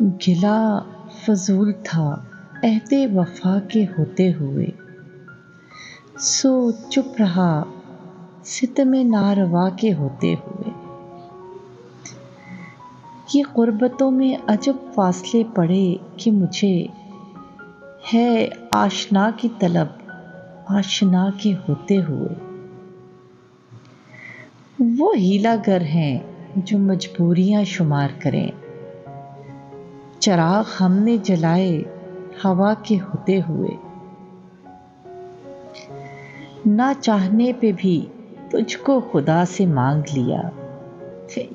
گلا فضول تھا عہد وفا کے ہوتے ہوئے، سو چپ رہا ستم ناروا کے ہوتے ہوئے۔ یہ غربتوں میں عجب فاصلے پڑے کہ مجھے ہے آشنا کی طلب آشنا کے ہوتے ہوئے۔ وہ ہیلا گر ہیں جو مجبوریاں شمار کریں، چراغ ہم نے جلائے ہوا کے ہوتے ہوئے۔ نہ چاہنے پہ بھی تجھ کو خدا سے مانگ لیا،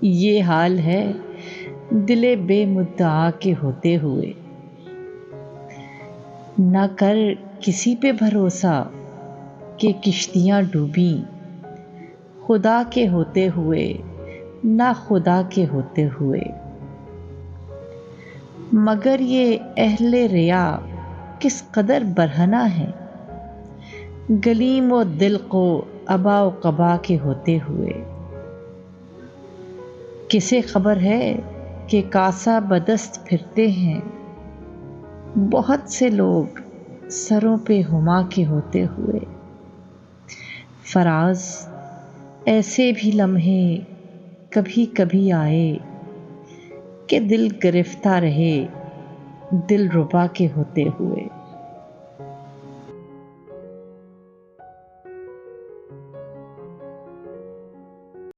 یہ حال ہے دل بے مدعا کے ہوتے ہوئے۔ نہ کر کسی پہ بھروسہ کہ کشتیاں ڈوبیں، خدا کے ہوتے ہوئے نہ خدا کے ہوتے ہوئے۔ مگر یہ اہل ریا کس قدر برہنہ ہے، گلیم و دل کو ابا و قبا کے ہوتے ہوئے۔ کسے خبر ہے کہ کاسہ بدست پھرتے ہیں بہت سے لوگ سروں پہ ہما کے ہوتے ہوئے۔ فراز ایسے بھی لمحے کبھی کبھی آئے کہ دل گرفتہ رہے دل ربا کے ہوتے ہوئے۔